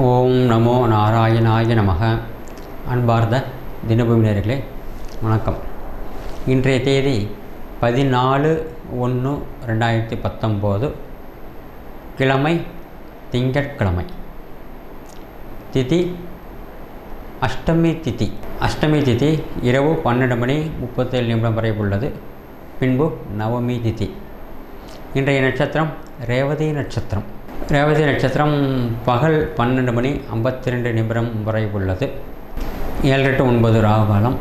ஓம் நமோ நாராயணாய நமக. அன்பார்ந்த தினபூமி நேயர்களே வணக்கம். இன்றைய தேதி 14/1/2019, கிழமை திங்கட்கிழமை. திதி அஷ்டமி திதி. அஷ்டமி திதி இரவு 12:37 வரை உள்ளது. பின்பு நவமி திதி. இன்றைய நட்சத்திரம் ரேவதி நட்சத்திரம். ரேவதி நட்சத்திரம் பகல் 12:52 வரை உள்ளது. 7 to 9 ராகுகாலம்,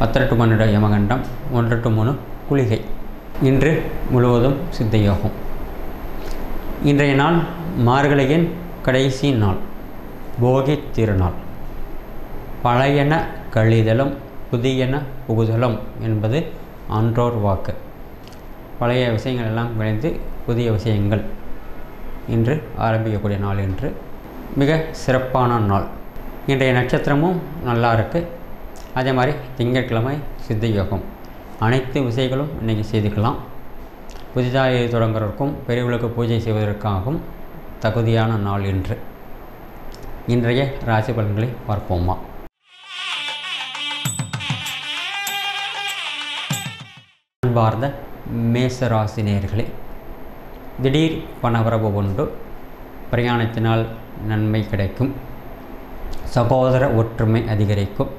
10 to 12 யமகண்டம், 1 to 3 குளிகை. இன்று முழுவதும் சித்த யோகம். இன்றைய நாள் மார்கழியின் கடைசி நாள், போகி திருநாள். பழையன கழிதலும் புதியன புகுதலும் என்பது ஆன்றோர் வாக்கு. பழைய விஷயங்கள் எல்லாம் விளைந்து புதிய விஷயங்கள் இன்று ஆரம்பிக்கக்கூடிய நாள். இன்று மிக சிறப்பான நாள். இன்றைய நட்சத்திரமும் நல்லா இருக்குது. அதே மாதிரி திங்கட்கிழமை சித்த யோகம். அனைத்து விஷயங்களும் இன்றைக்கி செய்துக்கலாம். புதிதாக தொடங்குறதுக்கும் பெரியவர்களுக்கு பூஜை செய்வதற்காகவும் தகுதியான நாள் இன்று. இன்றைய ராசி பலன்களை பார்ப்போமா. அன்பார்ந்த மேசராசி நேயர்களே, திடீர் பணவரவு உண்டு. பிரயாணத்தினால் நன்மை கிடைக்கும். சகோதர ஒற்றுமை அதிகரிக்கும்.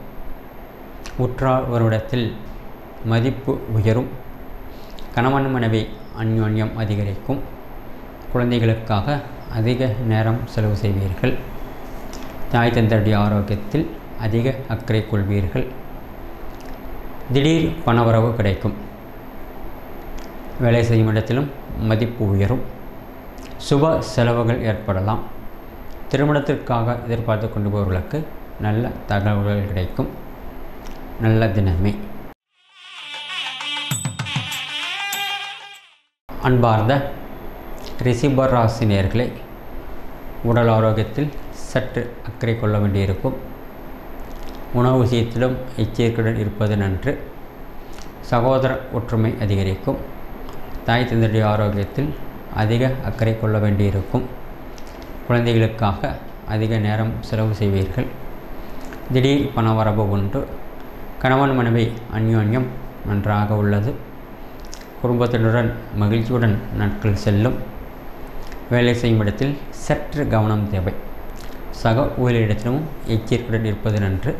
உற்றார்வரிடத்தில் மதிப்பு உயரும். கணவன் மனைவி அந்யோன்யம் அதிகரிக்கும். குழந்தைகளுக்காக அதிக நேரம் செலவு செய்வீர்கள். தாய் தந்தையுடைய ஆரோக்கியத்தில் அதிக அக்கறை கொள்வீர்கள். திடீர் பணவரவு கிடைக்கும். வேலை செய்யும் இடத்திலும் மதிப்பு உயரும். சுப செலவுகள் ஏற்படலாம். திருமணத்திற்காக எதிர்பார்த்து கொண்டு போவர்களுக்கு நல்ல தகவல்கள் கிடைக்கும். நல்ல தினமே. அன்பார்ந்த ரிஷபராசி நேயர்களே, உடல் ஆரோக்கியத்தில் சற்று அக்கறை கொள்ள வேண்டியிருக்கும். உணவு விஷயத்திலும் எச்சரிக்கையுடன் இருப்பது நன்று. சகோதர ஒற்றுமை அதிகரிக்கும். தாய் தந்தையுடைய ஆரோக்கியத்தில் அதிக அக்கறை கொள்ள வேண்டியிருக்கும். குழந்தைகளுக்காக அதிக நேரம் செலவு செய்வீர்கள். திடீர் பணவரவு உண்டு. கணவன் மனைவி அந்யோன்யம் நன்றாக உள்ளது. குடும்பத்தினருடன் மகிழ்ச்சியுடன் நாட்கள் செல்லும். வேலை செய்யும் இடத்தில் சற்று கவனம் தேவை. சக ஊழியரிடத்திலும் எச்சரிக்கையுடன் இருப்பது நன்று.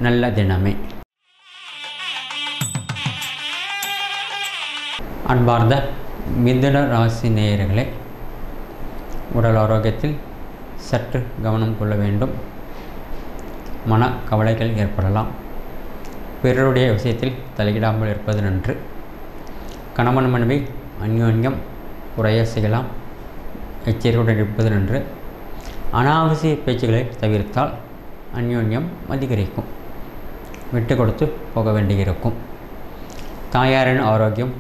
நல்ல தினமே. அன்பார்ந்த மிதுன ராசி நேயர்களே, உடல் ஆரோக்கியத்தில் சற்று கவனம் கொள்ள வேண்டும். மன கவலைகள் ஏற்படலாம். பிறருடைய விஷயத்தில் தலையிடாமல் இருப்பது நன்று. கணவன் மனைவி அந்யோன்யம் குறைய செய்யலாம். எச்சரிக்கையுடன் இருப்பது நன்று. அனாவசிய பேச்சுகளை தவிர்த்தால் அந்யோன்யம் அதிகரிக்கும். விட்டு கொடுத்து போக வேண்டியிருக்கும். தாயாரின் ஆரோக்கியம்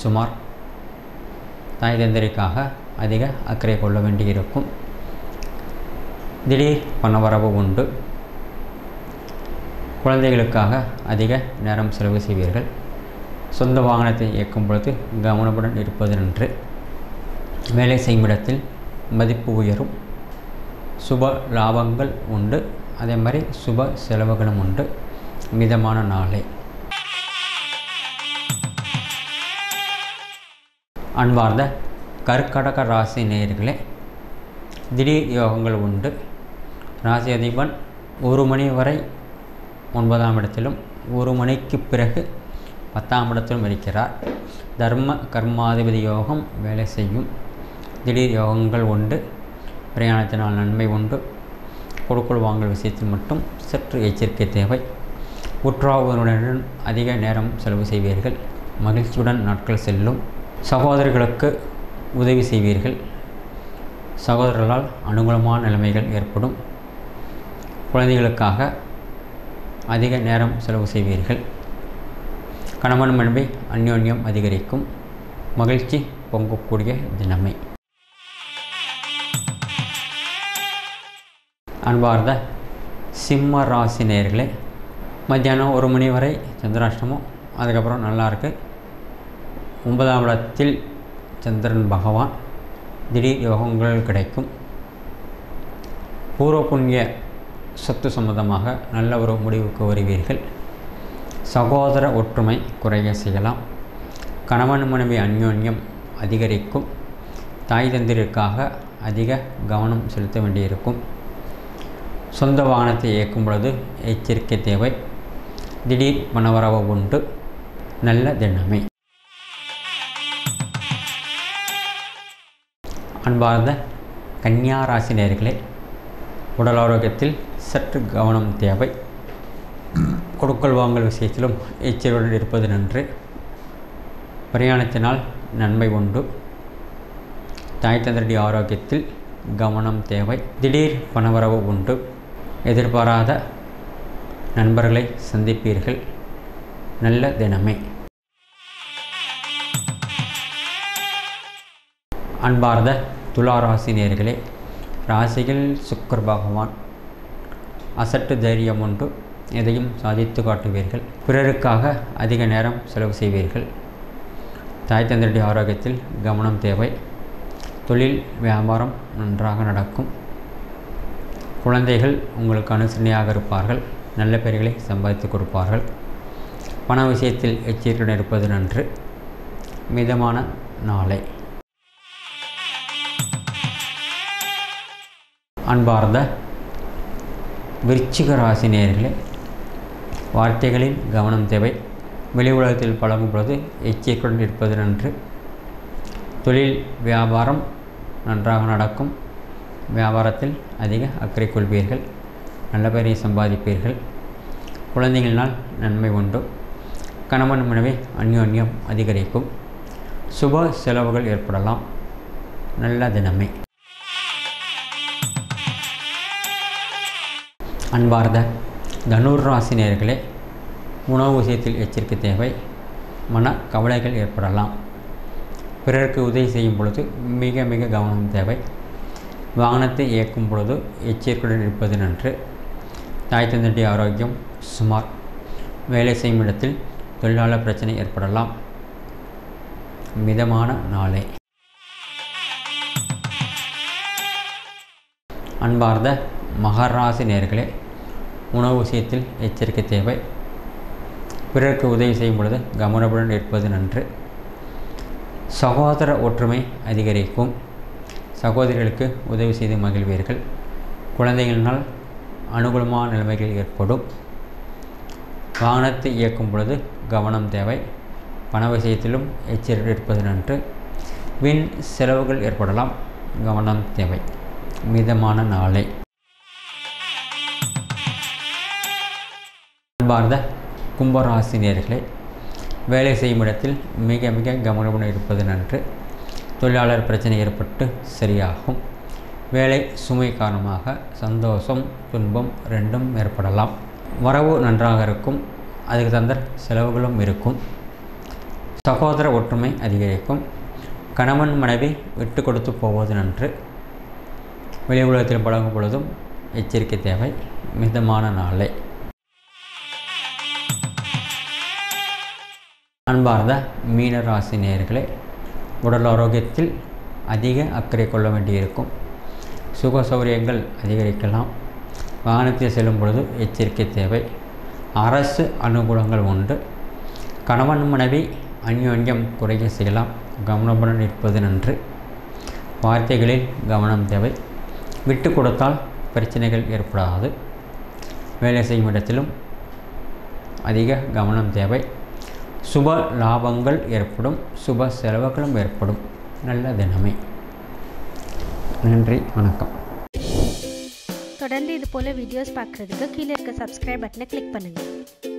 சுமார். தாய் தந்தைக்காக அதிக அக்கறை கொள்ள வேண்டியிருக்கும். திடீர் பணவரவு உண்டு. குழந்தைகளுக்காக அதிக நேரம் செலவு செய்வீர்கள். சொந்த வாகனத்தை இயக்கும் பொழுது கவனமுடன் இருப்பது நன்று. வேலை செய்யும் இடத்தில் மதிப்பு உயரும். சுப லாபங்கள் உண்டு. அதே மாதிரி சுப செலவுகளும் உண்டு. மிதமான நாளே. அன்பார்ந்த கர்க்கடக ராசி நேயர்களே, திடீர் யோகங்கள் உண்டு. ராசி அதிபன் 1 மணி வரை 9ஆம் இடத்திலும் 1 மணிக்கு பிறகு 10ஆம் இடத்திலும் இருக்கிறார். தர்ம கர்மாதிபதி யோகம் வேலை செய்யும். திடீர் யோகங்கள் உண்டு. பிரயாணத்தினால் நன்மை உண்டு. கொடுக்கல் வாங்கல் விஷயத்தில் மட்டும் சற்று எச்சரிக்கை தேவை. உற்றார்களுடன் அதிக நேரம் செலவு செய்வீர்கள். மகிழ்ச்சியுடன் நாட்கள் செல்லும். சகோதரர்களுக்கு உதவி செய்வீர்கள். சகோதரர்களால் அனுகூலமான நிலைமைகள் ஏற்படும். குழந்தைகளுக்காக அதிக நேரம் செலவு செய்வீர்கள். கணவன் மனைவி அந்யோன்யம் அதிகரிக்கும். மகிழ்ச்சி பொங்கக்கூடிய தினமே. அன்பார்ந்த சிம்ம ராசி நேயர்களே, மத்தியானம் 1 மணி வரை சந்திராஷ்டமம். அதுக்கப்புறம் நல்லாயிருக்கு. 9ஆம் இடத்தில் சந்திரன் பகவான். திடீர் யோகங்கள் கிடைக்கும். பூர்வ புண்ணிய சொத்து சம்பந்தமாக நல்ல ஒரு முடிவுக்கு வருவீர்கள். சகோதர ஒற்றுமை குறைய செய்யலாம். கணவன் மனைவி அந்யோன்யம் அதிகரிக்கும். தாய் தந்திற்காக அதிக கவனம் செலுத்த வேண்டியிருக்கும். சொந்த வாகனத்தை இயக்கும் பொழுது எச்சரிக்கை தேவை. திடீர் பணவரவு உண்டு. நல்ல தினமே. அன்பார்ந்த கன்னியா ராசி நேயர்களே, உடல் ஆரோக்கியத்தில் சற்று கவனம் தேவை. கொடுக்கல் வாங்கல் விஷயத்திலும் எச்சரிக்கையுடன் இருப்பது நன்று. பிரயாணத்தினால் நன்மை உண்டு. தாய் தந்தையருடைய ஆரோக்கியத்தில் கவனம் தேவை. திடீர் பணவரவு உண்டு. எதிர்பாராத நண்பர்களை சந்திப்பீர்கள். நல்ல தினமே. அன்பார்ந்த துலா ராசி நேயர்களே, ராசியில் சுக்கிர பகவான். அசட்டு தைரியம் உண்டு. எதையும் சாதித்து காட்டுவீர்கள். பிறருக்காக அதிக நேரம் செலவு செய்வீர்கள். தாய் தந்தையுடைய ஆரோக்கியத்தில் கவனம் தேவை. தொழில் வியாபாரம் நன்றாக நடக்கும். குழந்தைகள் உங்களுக்கு அனுசரணையாக இருப்பார்கள். நல்ல பெயர்களை சம்பாதித்து கொடுப்பார்கள். பண விஷயத்தில் எச்சரிக்கையுடன் இருப்பது நன்று. மிதமான நாளை. அன்பார்ந்த விருச்சிக ராசி நேயர்களே, வார்த்தைகளில் கவனம் தேவை. வெளி உலகத்தில் பழகும் பொழுது எச்சரிக்கையுடன் இருப்பது நன்று. தொழில் வியாபாரம் நன்றாக நடக்கும். வியாபாரத்தில் அதிக அக்கறை கொள்வீர்கள். நல்ல பெயரை சம்பாதிப்பீர்கள். குழந்தைகளினால் நன்மை உண்டு. கணவன் மனைவி அந்யோன்யம் அதிகரிக்கும். சுப செலவுகள் ஏற்படலாம். நல்ல தினமே. அன்பார்ந்த தனுர் ராசி நேயர்களே, உணவு விஷயத்தில் எச்சரிக்கை தேவை. மன கவலைகள் ஏற்படலாம். பிறருக்கு உதவி செய்யும் பொழுது மிக மிக கவனம் தேவை. வாகனத்தை இயக்கும் பொழுது எச்சரிக்கையுடன் இருப்பது நன்று. தாய் தந்தையுடைய ஆரோக்கியம் சுமார். வேலை செய்யும் இடத்தில் தொழிலாளர் பிரச்சனை ஏற்படலாம். மிதமான நாளே. அன்பார்ந்த மகர ராசி நேயர்களே, உணவு விஷயத்தில் எச்சரிக்கை தேவை. பிறருக்கு உதவி செய்யும் பொழுது கவனமுடன் இருப்பது நன்று. சகோதர ஒற்றுமை அதிகரிக்கும். சகோதரிகளுக்கு உதவி செய்து மகிழ்வீர்கள். குழந்தைகளினால் அனுகூலமான நிலைமைகள் ஏற்படும். வாகனத்தை இயக்கும் பொழுது கவனம் தேவை. பண விஷயத்திலும் எச்சரிக்கை இருப்பது நன்று. வீண் செலவுகள் ஏற்படலாம். கவனம் தேவை. மிதமான நாளை. அன்பார்ந்த கும்பராசி நேயர்களே, வேலை செய்யும் இடத்தில் மிக மிக கவனமுடன் இருப்பது நன்று. தொழிலாளர் பிரச்சனை ஏற்பட்டு சரியாகும். வேலை சுமை காரணமாக சந்தோஷம் துன்பம் ரெண்டும் ஏற்படலாம். வரவு நன்றாக இருக்கும். அதுக்கு தகுந்த செலவுகளும் இருக்கும். சகோதர ஒற்றுமை அதிகரிக்கும். கணவன் மனைவி விட்டு கொடுத்து போவது நன்று. வெளி உலகத்தில் பழகும் பொழுதும் எச்சரிக்கை தேவை. மிதமான நாளை. அன்பார்ந்த மீன ராசி நேயர்களே, உடல் ஆரோக்கியத்தில் அதிக அக்கறை கொள்ள வேண்டியிருக்கும். சுக சௌகரியங்கள் அதிகரிக்கலாம். வாகனத்தில் செல்லும் பொழுது எச்சரிக்கை தேவை. அரசு அனுகூலங்கள் உண்டு. கணவன் மனைவி அந்யோன்யம் குறைய செய்யலாம். கவனமுடன் இருப்பது நன்று. வார்த்தைகளில் கவனம் தேவை. விட்டு கொடுத்தால் பிரச்சனைகள் ஏற்படாது. வேலை செய்யும் இடத்திலும் அதிக கவனம் தேவை. சுப லாபங்கள் ஏற்படும். சுப செலவுகளும் ஏற்படும். நல்ல தினமே. நன்றி, வணக்கம். தொடர்ந்து இது போல வீடியோஸ் பார்க்குறதுக்கு கீழே இருக்க சப்ஸ்கிரைப் பட்டனை கிளிக் பண்ணுங்கள்.